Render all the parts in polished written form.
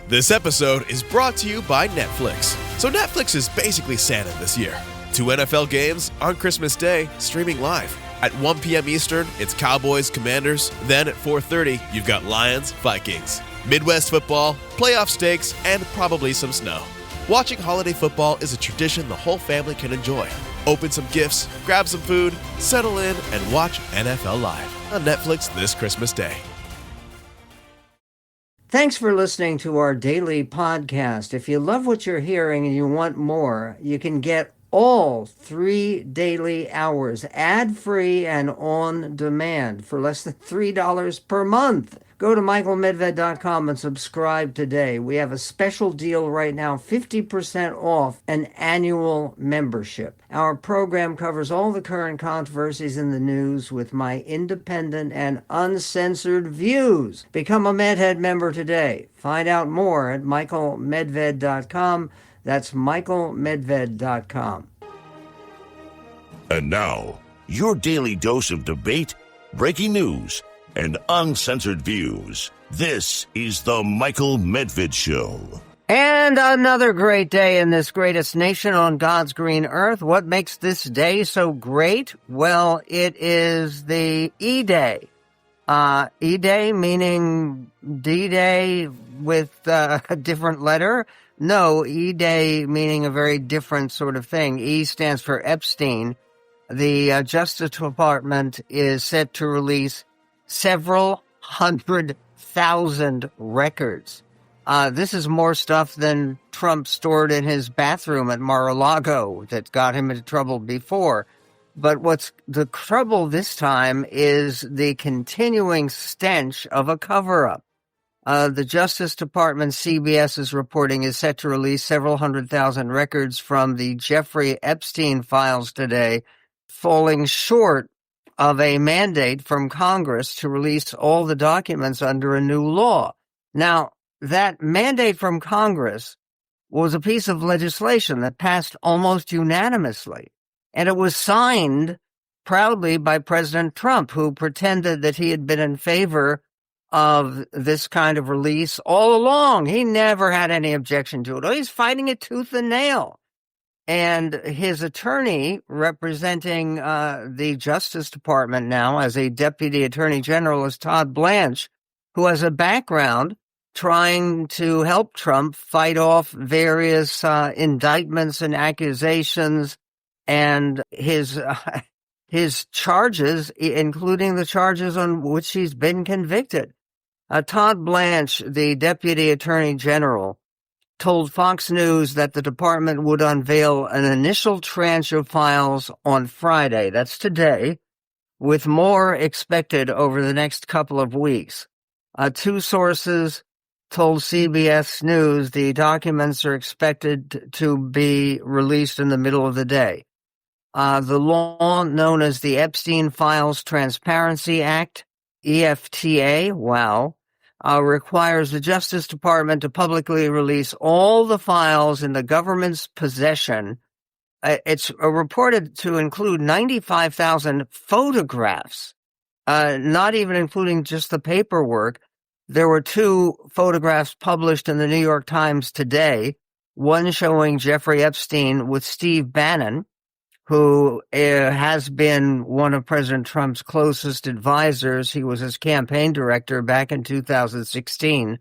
This episode is brought to you by Netflix. So Netflix is basically Santa this year. 2 NFL games on Christmas Day, streaming live. At 1 p.m. Eastern, it's Cowboys, Commanders. Then at 4:30, you've got Lions, Vikings. Midwest football, playoff stakes, and probably some snow. Watching holiday football is a tradition the whole family can enjoy. Open some gifts, grab some food, settle in, and watch NFL Live on Netflix this Christmas Day. Thanks for listening to our daily podcast. If you love what you're hearing and you want more, you can get all 3 daily hours ad-free and on demand for less than $3 per month. Go to michaelmedved.com and subscribe today. We have a special deal right now, 50% off an annual membership. Our program covers all the current controversies in the news with my independent and uncensored views. Become a MedHead member today. Find out more at michaelmedved.com. That's michaelmedved.com. And now, your daily dose of debate, breaking news, and uncensored views. This is the Michael Medved Show. And another great day in this greatest nation on God's green earth. What makes this day so great? Well, it is the E-Day. E-Day meaning D-Day with a different letter? No, E-Day meaning a very different sort of thing. E stands for Epstein. The Justice Department is set to release several 100,000 records. This is more stuff than Trump stored in his bathroom at Mar-a-Lago that got him into trouble before. But what's the trouble this time is the continuing stench of a cover-up. The Justice Department, CBS is reporting, is set to release several 100,000 records from the Jeffrey Epstein files today, falling short of a mandate from Congress to release all the documents under a new law. Now, that mandate from Congress was a piece of legislation that passed almost unanimously, and it was signed proudly by President Trump, who pretended that he had been in favor of this kind of release all along. He never had any objection to it. Oh, he's fighting it tooth and nail. And his attorney representing the Justice Department now as a deputy attorney general is Todd Blanche, who has a background trying to help Trump fight off various indictments and accusations and his charges, including the charges on which he's been convicted. Todd Blanche, the deputy attorney general, told Fox News that the department would unveil an initial tranche of files on Friday, that's today, with more expected over the next couple of weeks. 2 sources told CBS News the documents are expected to be released in the middle of the day. The law known as the Epstein Files Transparency Act, EFTA, requires the Justice Department to publicly release all the files in the government's possession. It's reported to include 95,000 photographs, not even including just the paperwork. There were 2 photographs published in the New York Times today, one showing Jeffrey Epstein with Steve Bannon, who has been one of President Trump's closest advisors. He was his campaign director back in 2016.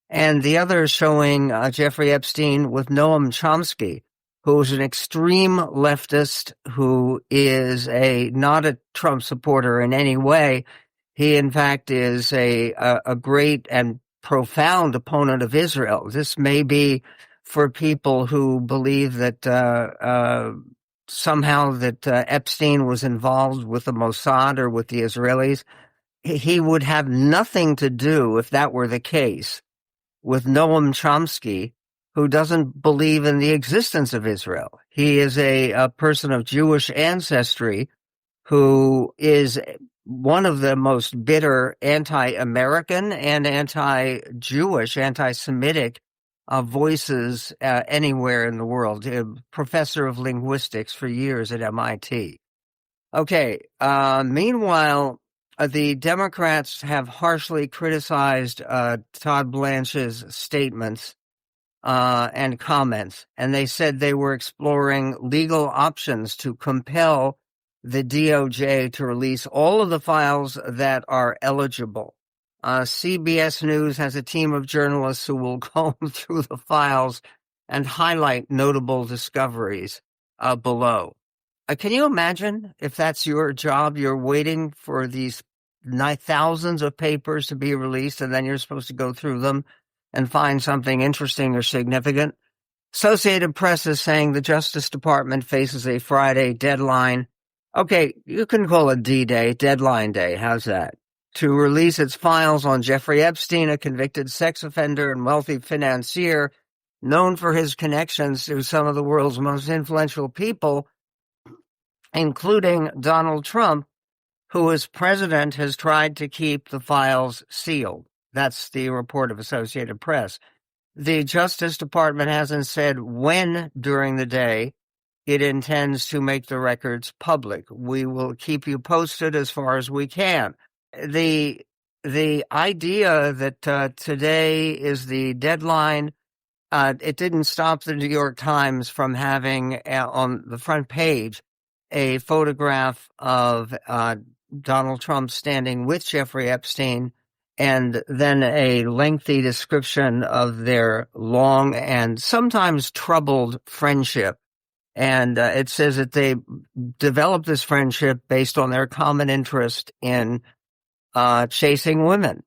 And the other showing Jeffrey Epstein with Noam Chomsky, who is an extreme leftist who is not a Trump supporter in any way. He, in fact, is a great and profound opponent of Israel. This may be for people who believe that somehow that Epstein was involved with the Mossad or with the Israelis. He would have nothing to do, if that were the case, with Noam Chomsky, who doesn't believe in the existence of Israel. He is a person of Jewish ancestry who is one of the most bitter anti-American and anti-Jewish, anti-Semitic voices anywhere in the world. A professor of linguistics for years at MIT. Okay, meanwhile, The Democrats have harshly criticized Todd Blanche's statements and comments, and they said they were exploring legal options to compel the DOJ to release all of the files that are eligible. CBS News has a team of journalists who will comb through the files and highlight notable discoveries below. Can you imagine if that's your job? You're waiting for these thousands of papers to be released, and then you're supposed to go through them and find something interesting or significant. Associated Press is saying the Justice Department faces a Friday deadline. Okay, you can call it D-Day, deadline day. How's that? To release its files on Jeffrey Epstein, a convicted sex offender and wealthy financier known for his connections to some of the world's most influential people, including Donald Trump, who as president has tried to keep the files sealed. That's the report of Associated Press. The Justice Department hasn't said when during the day it intends to make the records public. We will keep you posted as far as we can. The idea that today is the deadline, it didn't stop the New York Times from having on the front page a photograph of Donald Trump standing with Jeffrey Epstein, and then a lengthy description of their long and sometimes troubled friendship. And it says that they developed this friendship based on their common interest in chasing women.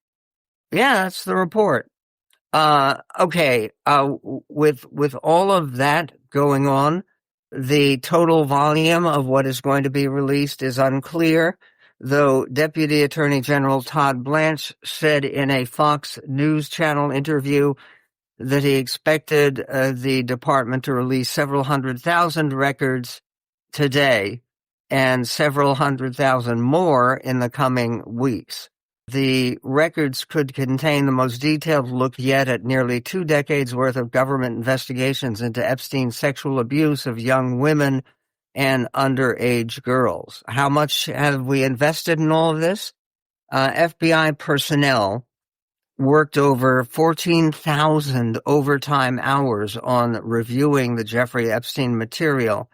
Yeah, that's the report. Okay, with all of that going on, the total volume of what is going to be released is unclear, though Deputy Attorney General Todd Blanche said in a Fox News Channel interview that he expected the department to release several 100,000 records today and several 100,000 more in the coming weeks. The records could contain the most detailed look yet at nearly 2 decades worth of government investigations into Epstein's sexual abuse of young women and underage girls. How much have we invested in all of this? FBI personnel worked over 14,000 overtime hours on reviewing the Jeffrey Epstein material,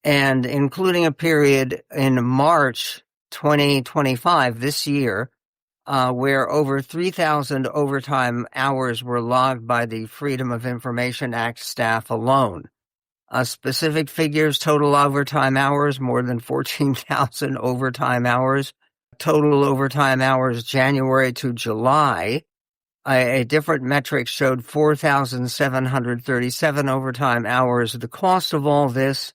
and including a period in March 2025, this year, where over 3,000 overtime hours were logged by the Freedom of Information Act staff alone. Specific figures: total overtime hours, more than 14,000 overtime hours. Total overtime hours January to July. A different metric showed 4,737 overtime hours. The cost of all this,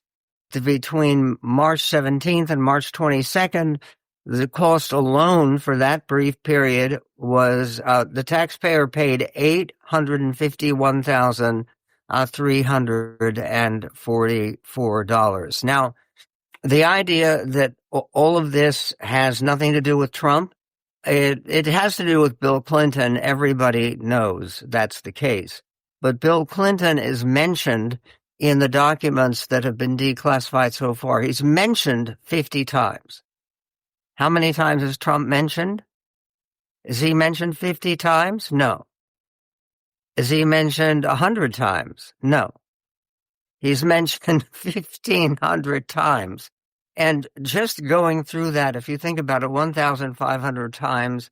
between March 17th and March 22nd, the cost alone for that brief period was the taxpayer paid $851,344. Now, the idea that all of this has nothing to do with Trump, it has to do with Bill Clinton. Everybody knows that's the case. But Bill Clinton is mentioned in the documents that have been declassified so far. He's mentioned 50 times. How many times is Trump mentioned? Is he mentioned 50 times? No. Is he mentioned 100 times? No. He's mentioned 1,500 times. And just going through that, if you think about it, 1,500 times,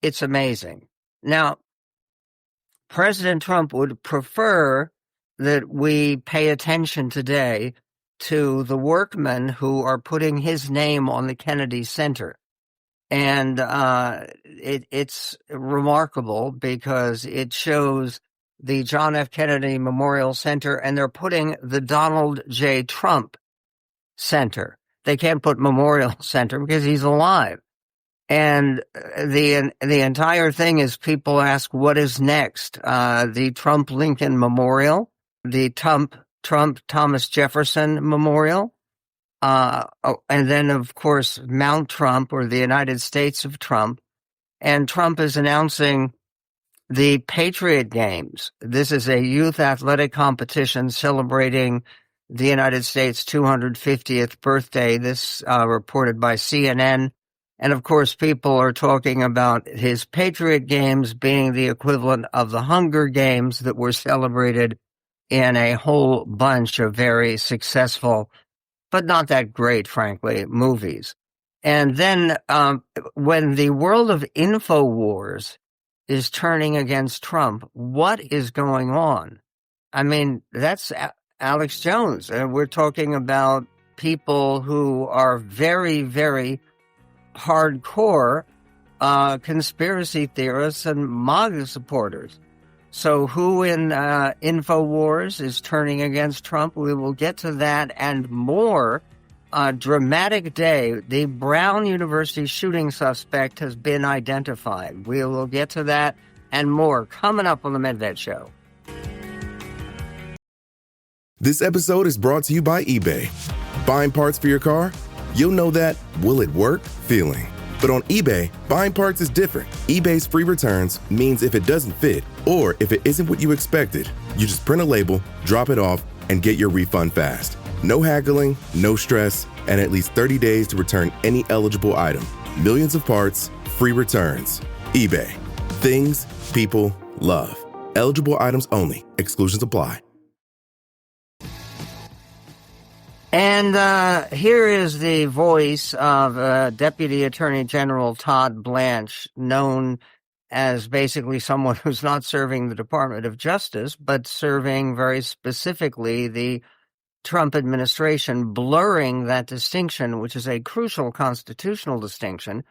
it's amazing. Now, President Trump would prefer that we pay attention today to the workmen who are putting his name on the Kennedy Center. And it's remarkable because it shows the John F. Kennedy Memorial Center, and they're putting the Donald J. Trump Center. They can't put Memorial Center because he's alive. And the entire thing is, people ask, what is next? The Trump Lincoln Memorial, the Trump Thomas Jefferson Memorial, and then, of course, Mount Trump, or the United States of Trump. And Trump is announcing the Patriot Games. This is a youth athletic competition celebrating the United States' 250th birthday. This reported by CNN. And of course, people are talking about his Patriot Games being the equivalent of the Hunger Games that were celebrated in a whole bunch of very successful, but not that great, frankly, movies. And then when the world of InfoWars is turning against Trump, what is going on? I mean, that's Alex Jones. We're talking about people who are very, very hardcore conspiracy theorists and MAGA supporters. So who in InfoWars is turning against Trump? We will get to that and more. Dramatic day. The Brown University shooting suspect has been identified. We will get to that and more coming up on the Medved Show. This episode is brought to you by eBay. Buying parts for your car? You'll know that will it work feeling. But on eBay, buying parts is different. eBay's free returns means if it doesn't fit, or if it isn't what you expected, you just print a label, drop it off, and get your refund fast. No haggling, no stress, and at least 30 days to return any eligible item. Millions of parts, free returns. eBay. Things people love. Eligible items only. Exclusions apply. And here is the voice of Deputy Attorney General Todd Blanche, known as basically someone who's not serving the Department of Justice, but serving very specifically the Trump administration, blurring that distinction, which is a crucial constitutional distinction,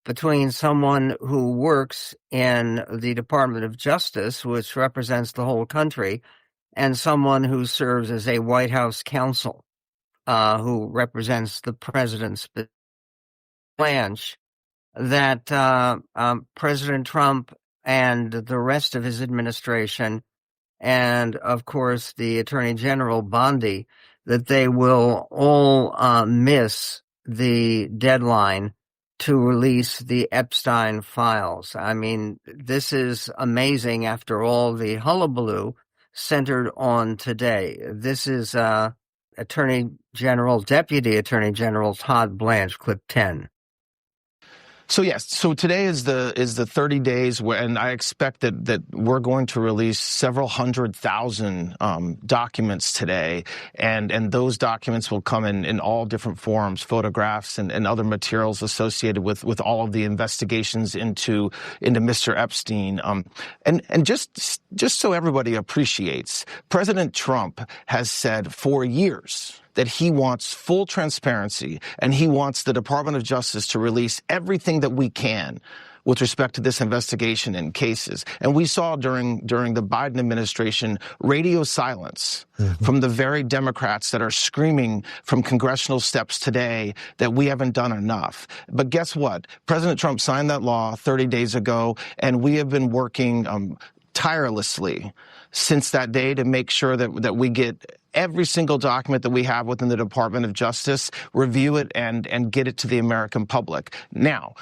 between someone who works in the Department of Justice, which represents the whole country, and someone who serves as a White House counsel. Who represents the president's Blanche, that President Trump and the rest of his administration, and of course the Attorney General Bondi, that they will all miss the deadline to release the Epstein files. I mean, this is amazing after all the hullabaloo centered on today. This is Deputy Attorney General Todd Blanche, clip 10. So yes, so today is the 30 days and I expect that we're going to release several 100,000 documents today, and those documents will come in all different forms, photographs and other materials associated with all of the investigations into Mr. Epstein. And just so everybody appreciates, President Trump has said for years that he wants full transparency and he wants the Department of Justice to release everything that we can with respect to this investigation and cases. And we saw during the Biden administration radio silence from the very Democrats that are screaming from congressional steps today that we haven't done enough. But guess what? President Trump signed that law 30 days ago, and we have been working tirelessly since that day to make sure that we get every single document that we have within the Department of Justice, review it, and get it to the American public. Now,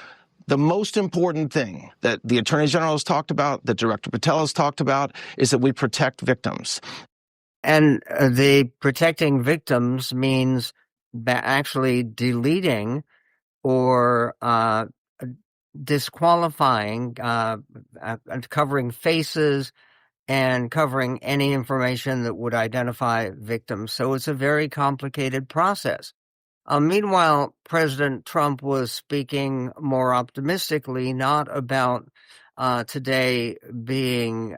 the most important thing that the Attorney General has talked about, that Director Patel has talked about, is that we protect victims. And the protecting victims means actually deleting or disqualifying, covering faces, and covering any information that would identify victims. So it's a very complicated process. Meanwhile, President Trump was speaking more optimistically, not about today being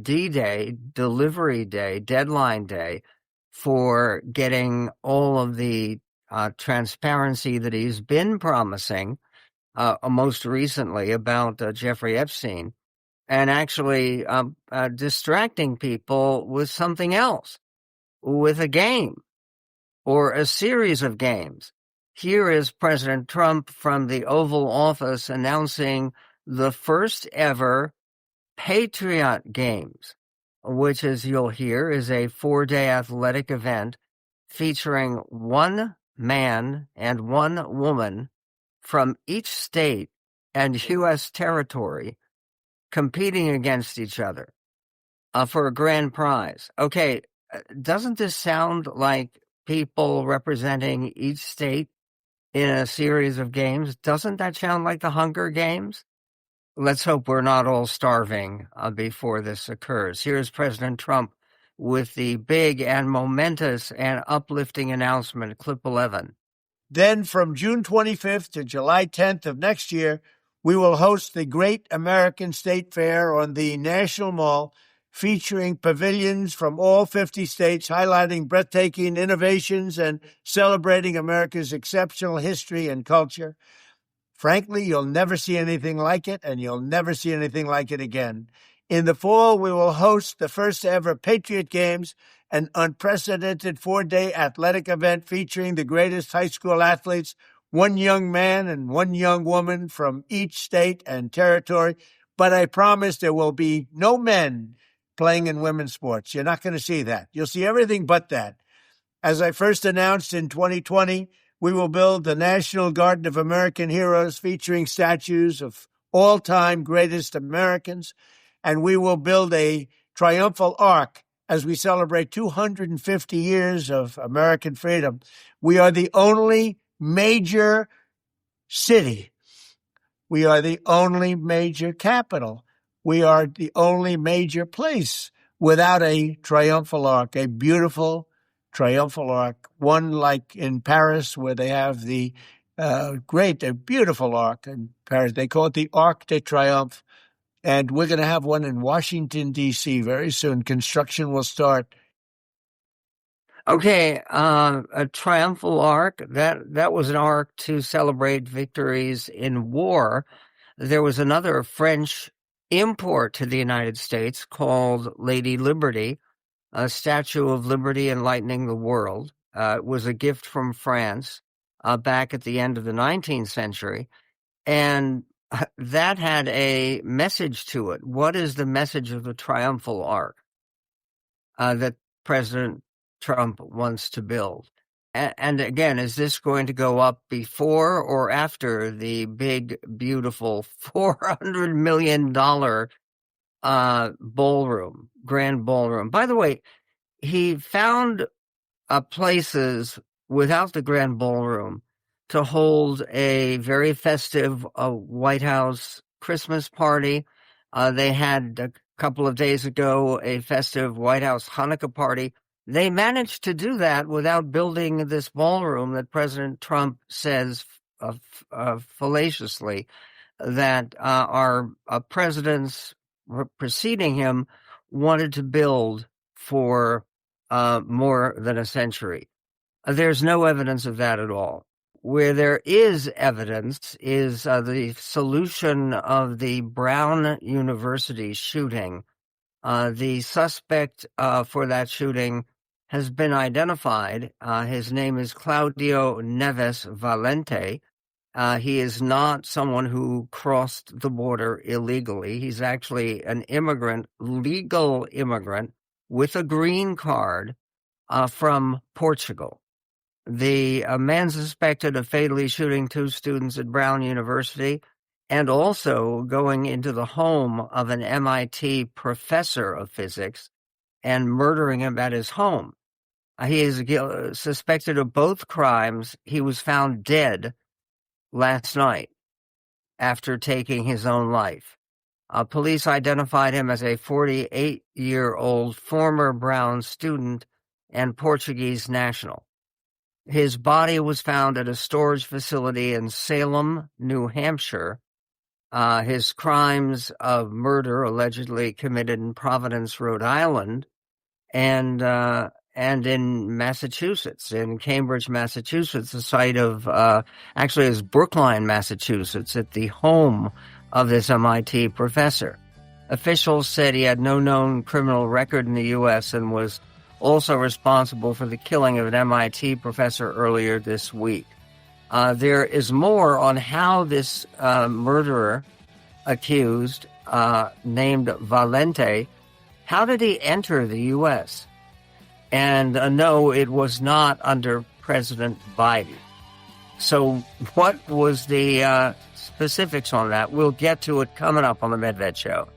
D-Day, delivery day, deadline day for getting all of the transparency that he's been promising, most recently about Jeffrey Epstein, and actually distracting people with something else, with a game or a series of games. Here is President Trump from the Oval Office announcing the first ever Patriot Games, which, as you'll hear, is a 4-day athletic event featuring one man and one woman from each state and U.S. territory competing against each other for a grand prize. Okay, doesn't this sound like people representing each state in a series of games. Doesn't that sound like the Hunger Games? Let's hope we're not all starving before this occurs. Here's President Trump with the big and momentous and uplifting announcement, clip 11. Then from June 25th to July 10th of next year, we will host the Great American State Fair on the National Mall, featuring pavilions from all 50 states, highlighting breathtaking innovations and celebrating America's exceptional history and culture. Frankly, you'll never see anything like it, and you'll never see anything like it again. In the fall, we will host the first ever Patriot Games, an unprecedented 4-day athletic event featuring the greatest high school athletes, one young man and one young woman from each state and territory. But I promise there will be no men playing in women's sports. You're not going to see that. You'll see everything but that. As I first announced in 2020, we will build the National Garden of American Heroes featuring statues of all-time greatest Americans, and we will build a triumphal arch as we celebrate 250 years of American freedom. We are the only major city. We are the only major capital. We are the only major place without a triumphal arch, a beautiful triumphal arch, one like in Paris where they have the beautiful arch in Paris. They call it the Arc de Triomphe. And we're going to have one in Washington, D.C. very soon. Construction will start. Okay, a triumphal arch, that was an arch to celebrate victories in war. There was another French import to the United States called Lady Liberty, a Statue of Liberty enlightening the world. It was a gift from France back at the end of the 19th century, and that had a message to it. What is the message of the triumphal arch that President Trump wants to build? And again, is this going to go up before or after the big, beautiful $400 million ballroom, grand ballroom? By the way, he found places without the grand ballroom to hold a very festive White House Christmas party. They had a couple of days ago a festive White House Hanukkah party. They managed to do that without building this ballroom that President Trump says fallaciously that our presidents preceding him wanted to build for more than a century. There's no evidence of that at all. Where there is evidence is the solution of the Brown University shooting. The suspect for that shooting has been identified. His name is Claudio Neves Valente. He is not someone who crossed the border illegally. He's actually an immigrant, legal immigrant, with a green card from Portugal. The man suspected of fatally shooting 2 students at Brown University and also going into the home of an MIT professor of physics and murdering him at his home. He is suspected of both crimes. He was found dead last night after taking his own life. Police identified him as a 48-year-old former Brown student and Portuguese national. His body was found at a storage facility in Salem, New Hampshire. His crimes of murder allegedly committed in Providence, Rhode Island, and in Massachusetts, in Cambridge, Massachusetts, the site of actually is Brookline, Massachusetts, at the home of this MIT professor. Officials said he had no known criminal record in the U.S. and was also responsible for the killing of an MIT professor earlier this week. There is more on how this murderer accused, named Valente, how did he enter the U.S.? And no, it was not under President Biden. So what was the specifics on that? We'll get to it coming up on the Medved Show.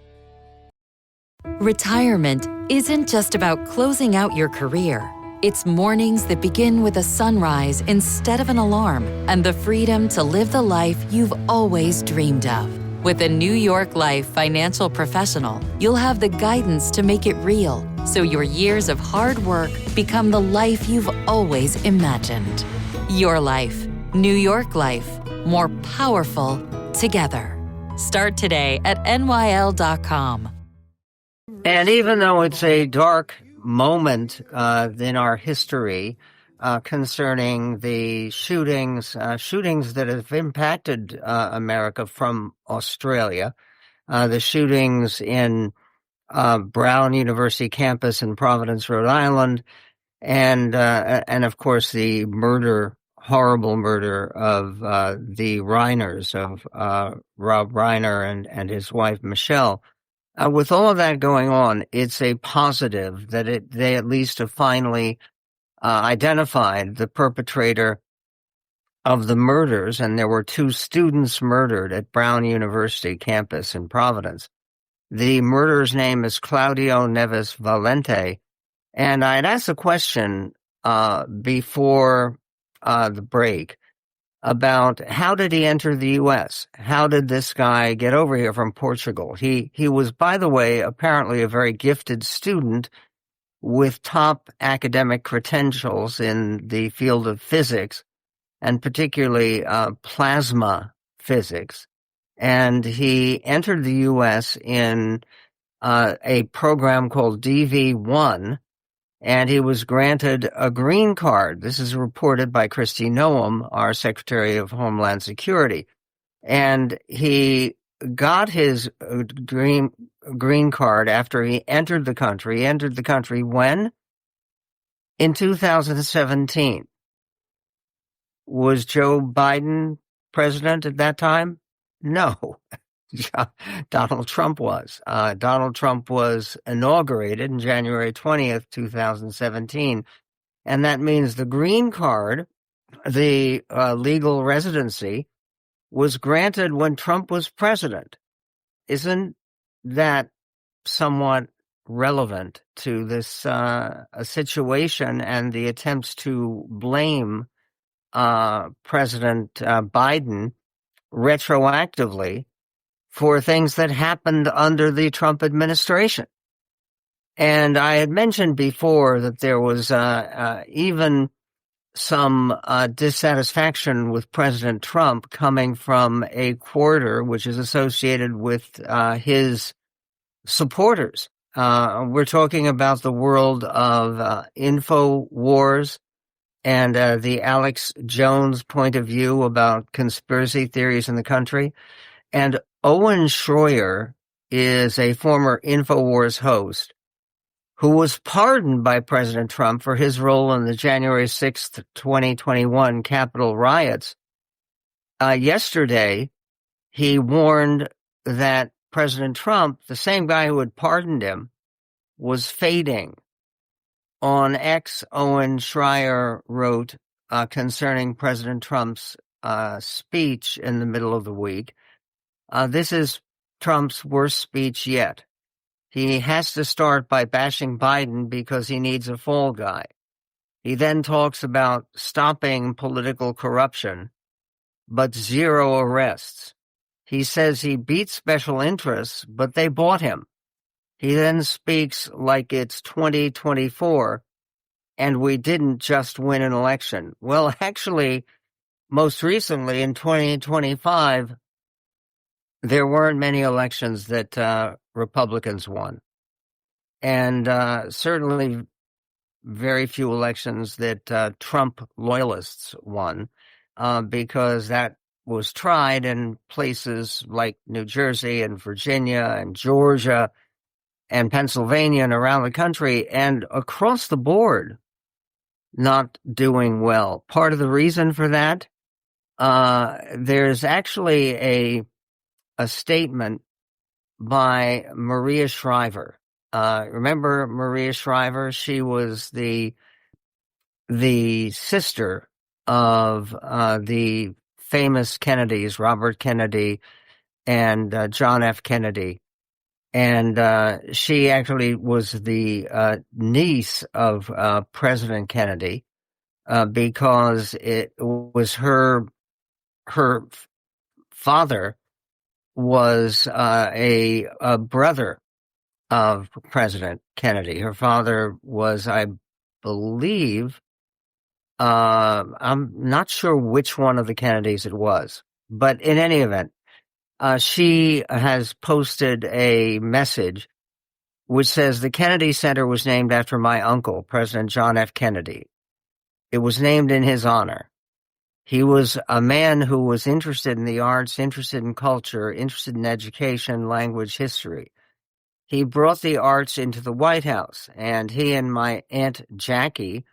Retirement isn't just about closing out your career. It's mornings that begin with a sunrise instead of an alarm, and the freedom to live the life you've always dreamed of. With a New York Life financial professional, you'll have the guidance to make it real, so your years of hard work become the life you've always imagined. Your life. New York Life. More powerful together. Start today at nyl.com. And even though it's a dark moment in our history concerning the shootings that have impacted America from Australia, the shootings in Brown University campus in Providence, Rhode Island, and of course the horrible murder of the Reiners, of Rob Reiner and his wife Michelle. With all of that going on, it's a positive that they at least have finally identified the perpetrator of the murders, and there were 2 students murdered at Brown University campus in Providence. The murderer's name is Claudio Neves Valente, and I had asked a question before the break about how did he enter the U.S.? How did this guy get over here from Portugal? He was, by the way, apparently a very gifted student with top academic credentials in the field of physics, and particularly plasma physics. And he entered the U.S. in a program called DV1, and he was granted a green card. This is reported by Kristi Noem, our Secretary of Homeland Security. And he got his green card after he entered the country. He entered the country when? In 2017. Was Joe Biden president at that time? No. Donald Trump was. Donald Trump was inaugurated on January 20th, 2017. And that means the green card, the legal residency, was granted when Trump was president. Isn't that somewhat relevant to this situation and the attempts to blame President Biden retroactively for things that happened under the Trump administration? And I had mentioned before that there was even some dissatisfaction with President Trump coming from a quarter which is associated with his supporters. We're talking about the world of InfoWars and the Alex Jones point of view about conspiracy theories in the country. And Owen Schroyer is a former InfoWars host who was pardoned by President Trump for his role in the January 6th, 2021 Capitol riots. Yesterday, he warned that President Trump, the same guy who had pardoned him, was fading. On X, Owen Schroyer wrote concerning President Trump's speech in the middle of the week, this is Trump's worst speech yet. He has to start by bashing Biden because he needs a fall guy. He then talks about stopping political corruption, but zero arrests. He says he beat special interests, but they bought him. He then speaks like it's 2024 and we didn't just win an election. Well, actually, most recently in 2025, there weren't many elections that Republicans won. And certainly very few elections that Trump loyalists won, because that was tried in places like New Jersey and Virginia and Georgia and Pennsylvania and around the country, and across the board, not doing well. Part of the reason for that, there's actually a statement by Maria Shriver. Remember Maria Shriver? She was the sister of the famous Kennedys, Robert Kennedy and John F. Kennedy. And she actually was the niece of President Kennedy, because it was her father was a brother of President Kennedy. Her father was, I believe, I'm not sure which one of the Kennedys it was, but in any event, she has posted a message which says the Kennedy Center was named after my uncle, President John F. Kennedy. It was named in his honor. He was a man who was interested in the arts, interested in culture, interested in education, language, history. He brought the arts into the White House, and he and my Aunt Jackie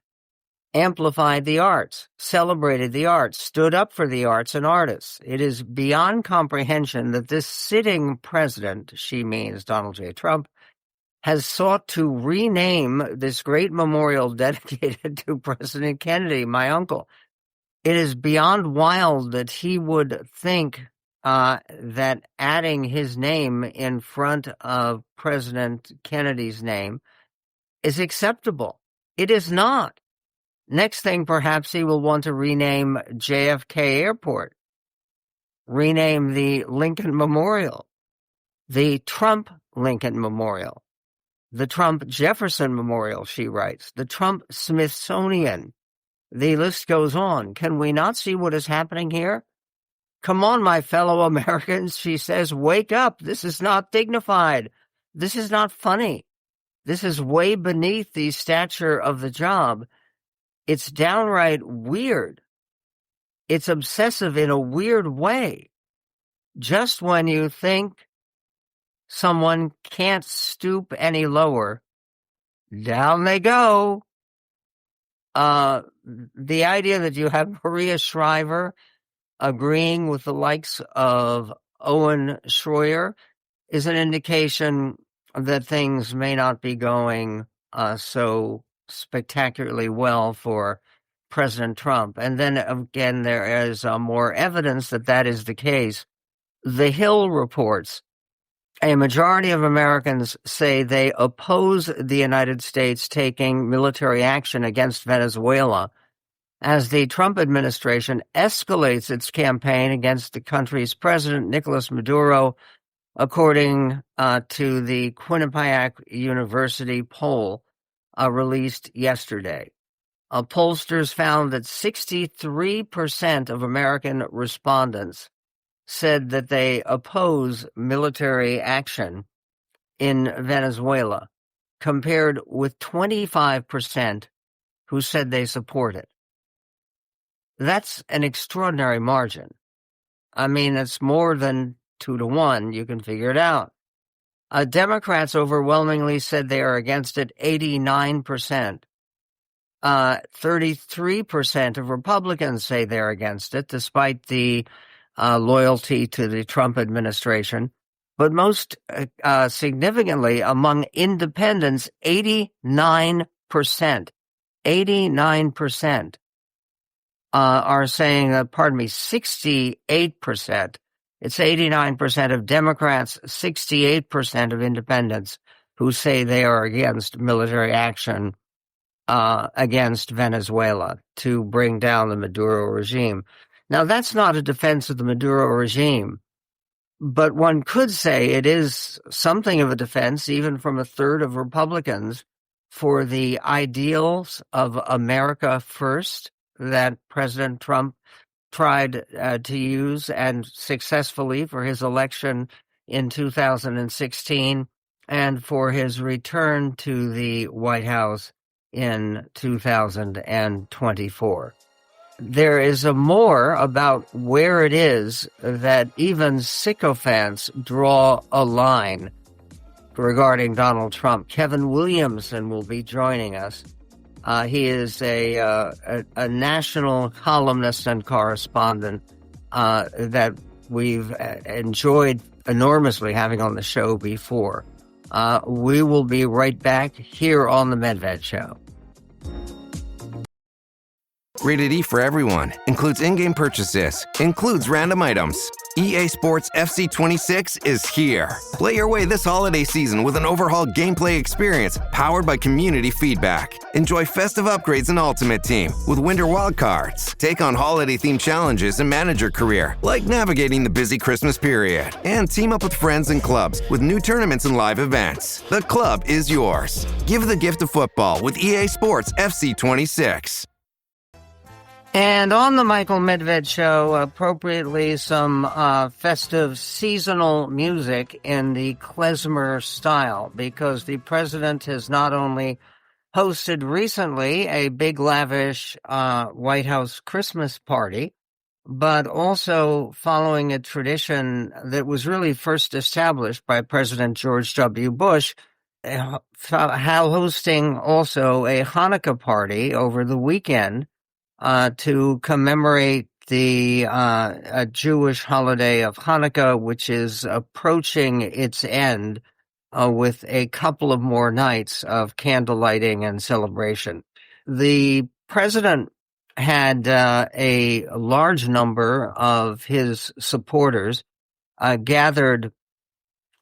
amplified the arts, celebrated the arts, stood up for the arts and artists. It is beyond comprehension that this sitting president, she means Donald J. Trump, has sought to rename this great memorial dedicated to President Kennedy, my uncle. It is beyond wild that he would think that adding his name in front of President Kennedy's name is acceptable. It is not. Next thing, perhaps he will want to rename JFK Airport, rename the Lincoln Memorial, the Trump Lincoln Memorial, the Trump Jefferson Memorial, she writes, the Trump Smithsonian. The list goes on. Can we not see what is happening here? Come on, my fellow Americans, she says, wake up. This is not dignified. This is not funny. This is way beneath the stature of the job. It's downright weird. It's obsessive in a weird way. Just when you think someone can't stoop any lower, down they go. The idea that you have Maria Shriver agreeing with the likes of Owen Schroyer is an indication that things may not be going so spectacularly well for President Trump. And then again, there is more evidence that that is the case. The Hill reports a majority of Americans say they oppose the United States taking military action against Venezuela as the Trump administration escalates its campaign against the country's president, Nicolas Maduro, according to the Quinnipiac University poll released yesterday. Pollsters found that 63% of American respondents said that they oppose military action in Venezuela, compared with 25% who said they support it. That's an extraordinary margin. I mean, it's more than 2-1. You can figure it out. Democrats overwhelmingly said they are against it, 89%. 33% of Republicans say they're against it, despite the loyalty to the Trump administration. But most significantly, among independents, 89% are saying, 68%. It's 89% of Democrats, 68% of independents who say they are against military action against Venezuela to bring down the Maduro regime. Now, that's not a defense of the Maduro regime, but one could say it is something of a defense, even from a third of Republicans, for the ideals of America first that President Trump tried to use and successfully for his election in 2016 and for his return to the White House in 2024. There is a more about where it is that even sycophants draw a line regarding Donald Trump. Kevin Williamson will be joining us. He is a national columnist and correspondent that we've enjoyed enormously having on the show before. We will be right back here on The Medved Show. Rated E for everyone. Includes in-game purchases. Includes random items. EA Sports FC 26 is here. Play your way this holiday season with an overhauled gameplay experience powered by community feedback. Enjoy festive upgrades in Ultimate Team with Winter Wildcards. Take on holiday-themed challenges and manage your career, like navigating the busy Christmas period. And team up with friends and clubs with new tournaments and live events. The club is yours. Give the gift of football with EA Sports FC 26. And on the Michael Medved Show, appropriately, some festive seasonal music in the klezmer style, because the president has not only hosted recently a big, lavish White House Christmas party, but also following a tradition that was really first established by President George W. Bush, hosting also a Hanukkah party over the weekend to commemorate the Jewish holiday of Hanukkah, which is approaching its end with a couple of more nights of candle lighting and celebration. The president had a large number of his supporters gathered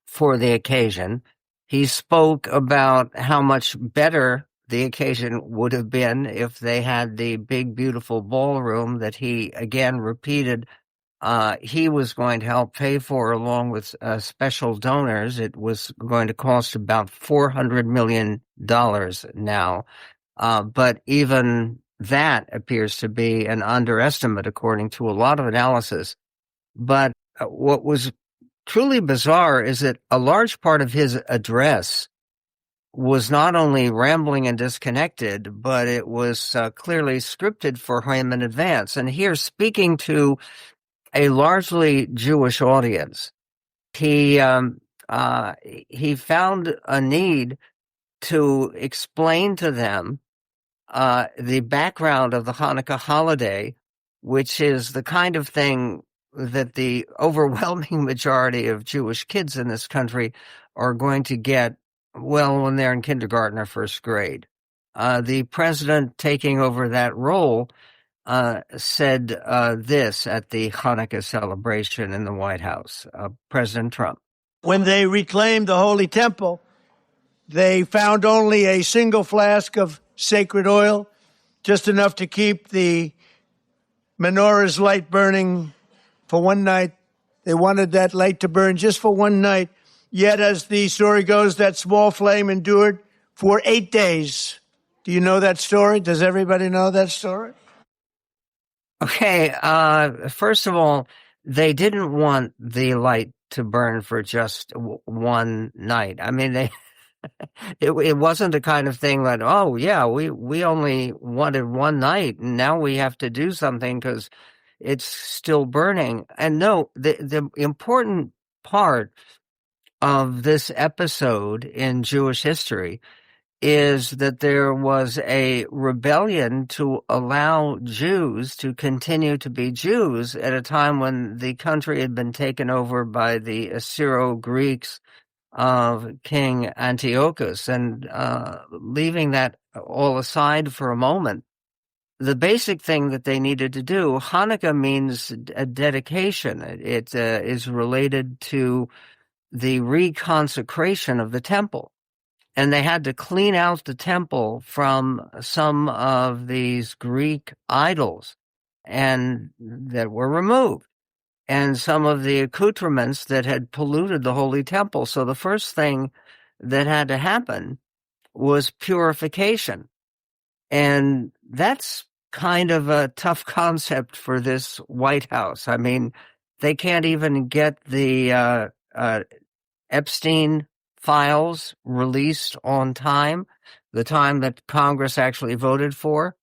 for the occasion. He spoke about how much better the occasion would have been if they had the big, beautiful ballroom that he again repeated he was going to help pay for, along with special donors. It was going to cost about $400 million now. But even that appears to be an underestimate, according to a lot of analysis. But what was truly bizarre is that a large part of his address was not only rambling and disconnected, but it was clearly scripted for him in advance. And here, speaking to a largely Jewish audience, he found a need to explain to them the background of the Hanukkah holiday, which is the kind of thing that the overwhelming majority of Jewish kids in this country are going to get, well, when they're in kindergarten or first grade. The president taking over that role said this at the Hanukkah celebration in the White House. President Trump. When they reclaimed the Holy Temple, they found only a single flask of sacred oil, just enough to keep the menorah's light burning for one night. They wanted that light to burn just for one night. Yet, as the story goes, that small flame endured for 8 days. Do you know that story? Does everybody know that story? Okay, first of all, they didn't want the light to burn for just one night. I mean, it wasn't the kind of thing that, oh, yeah, we only wanted one night, and now we have to do something because it's still burning. And no, the important part of this episode in Jewish history is that there was a rebellion to allow Jews to continue to be Jews at a time when the country had been taken over by the Assyro-Greeks of King Antiochus. And leaving that all aside for a moment, the basic thing that they needed to do, Hanukkah means a dedication. It is related to the reconsecration of the temple. And they had to clean out the temple from some of these Greek idols and that were removed, and some of the accoutrements that had polluted the Holy Temple. So the first thing that had to happen was purification. And that's kind of a tough concept for this White House. I mean, they can't even get the Epstein files released on time, the time that Congress actually voted for.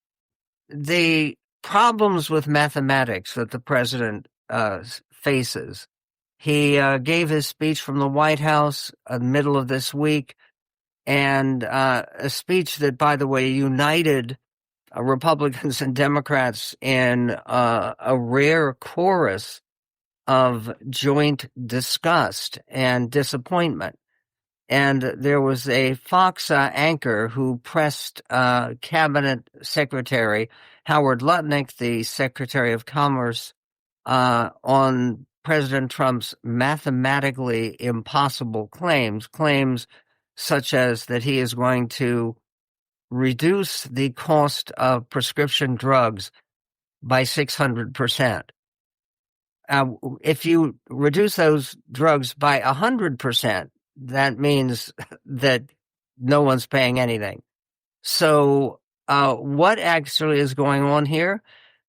The problems with mathematics that the president faces. He gave his speech from the White House in the middle of this week, and a speech that, by the way, united Republicans and Democrats in a rare chorus of joint disgust and disappointment. And there was a Fox anchor who pressed Cabinet Secretary Howard Lutnick, the Secretary of Commerce, on President Trump's mathematically impossible claims such as that he is going to reduce the cost of prescription drugs by 600%. If you reduce those drugs by 100%, that means that no one's paying anything. So what actually is going on here?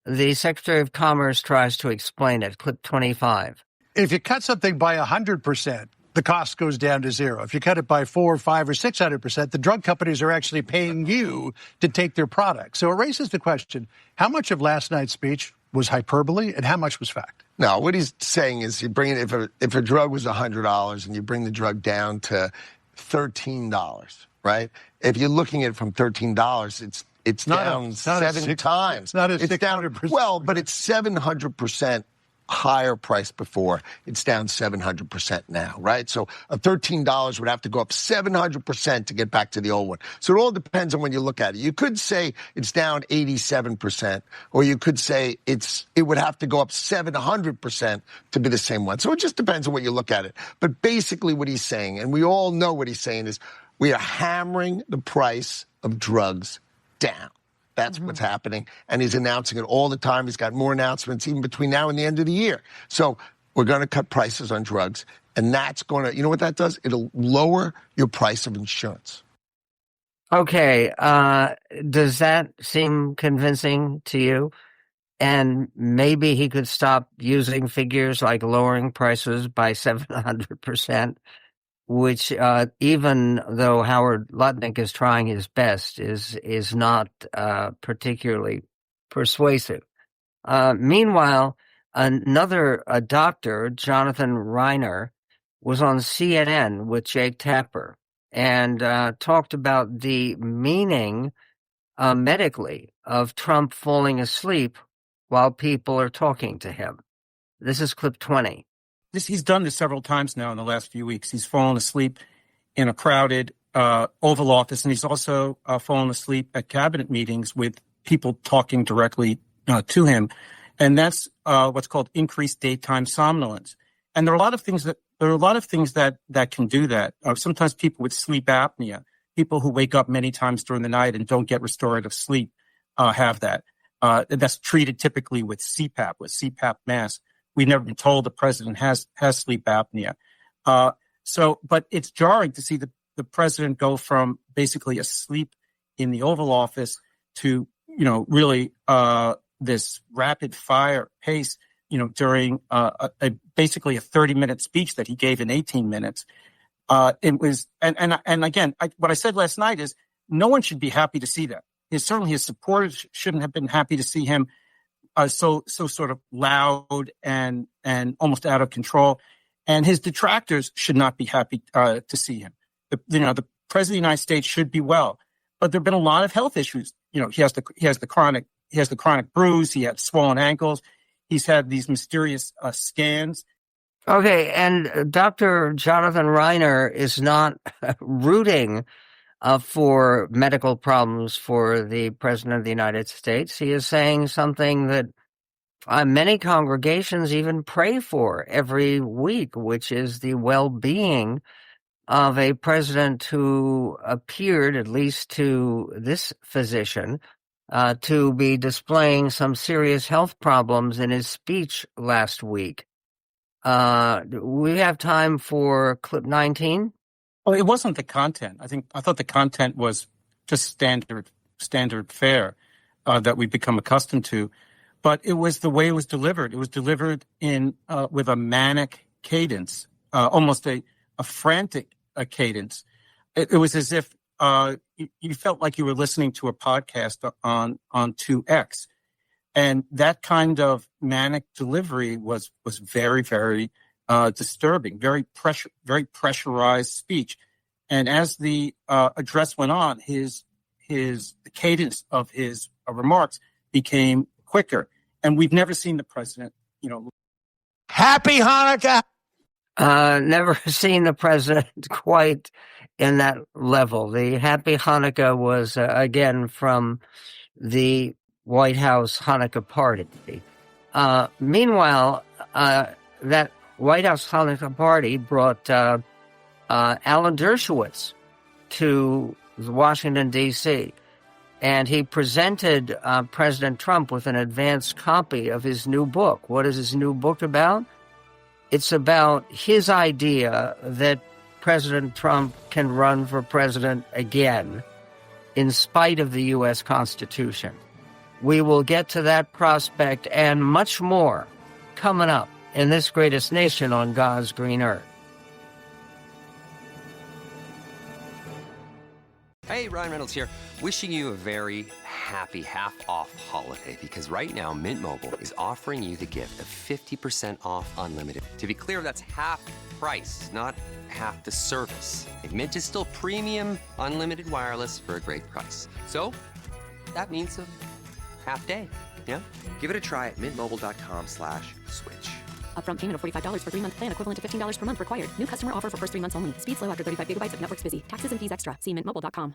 The Secretary of Commerce tries to explain it. Clip 25. If you cut something by 100%, the cost goes down to zero. If you cut it by 4, 5, or 600%, the drug companies are actually paying you to take their product. So it raises the question, how much of last night's speech was hyperbole and how much was fact? No, what he's saying is you bring it, if a drug was $100 and you bring the drug down to $13, right? If you're looking at it from $13, it's down 7 times. It's not a 600%. Well, but it's 700% higher price before. It's down 700% now, right? So a $13 would have to go up 700% to get back to the old one. So it all depends on when you look at it. You could say it's down 87%, or you could say it would have to go up 700% to be the same one. So it just depends on what you look at it. But basically what he's saying, and we all know what he's saying, is we are hammering the price of drugs down. That's what's happening. And he's announcing it all the time. He's got more announcements even between now and the end of the year. So we're going to cut prices on drugs. And that's going to, you know what that does? It'll lower your price of insurance. Okay. Does that seem convincing to you? And maybe he could stop using figures like lowering prices by 700%. Which, even though Howard Lutnick is trying his best, is not particularly persuasive. Meanwhile, another doctor, Jonathan Reiner, was on CNN with Jake Tapper and talked about the meaning medically of Trump falling asleep while people are talking to him. This is clip 20. He's done this several times now in the last few weeks. He's fallen asleep in a crowded Oval Office, and he's also fallen asleep at cabinet meetings with people talking directly to him. And that's what's called increased daytime somnolence. And there are a lot of things that can do that. Sometimes people with sleep apnea, people who wake up many times during the night and don't get restorative sleep, have that. That's treated typically with CPAP masks. We've never been told the president has sleep apnea. But it's jarring to see the president go from basically asleep in the Oval Office to, really this rapid fire pace, during basically a 30-minute speech that he gave in 18 minutes. It was, and again, what I said last night is no one should be happy to see that. Certainly his supporters shouldn't have been happy to see him so sort of loud and almost out of control, and his detractors should not be happy to see him. The president of the United States should be well, but there've been a lot of health issues. He has the chronic bruise. He had swollen ankles. He's had these mysterious scans. Okay, and Dr. Jonathan Reiner is not rooting for medical problems for the President of the United States. He is saying something that many congregations even pray for every week, which is the well-being of a president who appeared, at least to this physician, to be displaying some serious health problems in his speech last week. We have time for clip 19. Well, it wasn't the content. I thought the content was just standard fare that we've become accustomed to, but it was the way it was delivered. It was delivered in with a manic cadence, almost a frantic cadence. It was as if you felt like you were listening to a podcast on 2X, and that kind of manic delivery was very, very disturbing, very pressurized speech. And as the address went on, the cadence of his remarks became quicker. And we've never seen the president, Happy Hanukkah! Never seen the president quite in that level. The Happy Hanukkah was, again, from the White House Hanukkah party. Meanwhile, that White House Hanukkah party brought Alan Dershowitz to Washington, D.C., and he presented President Trump with an advance copy of his new book. What is his new book about? It's about his idea that President Trump can run for president again in spite of the U.S. Constitution. We will get to that prospect and much more coming up in this greatest nation on God's green earth. Hey, Ryan Reynolds here, wishing you a very happy half-off holiday, because right now Mint Mobile is offering you the gift of 50% off unlimited. To be clear, that's half price, not half the service. And Mint is still premium unlimited wireless for a great price. So that means a half day, yeah? Give it a try at mintmobile.com/switch. Upfront payment of $45 for 3-month plan, equivalent to $15 per month required. New customer offer for first 3 months only. Speed slow after 35 gigabytes if network's busy. Taxes and fees extra. See mintmobile.com.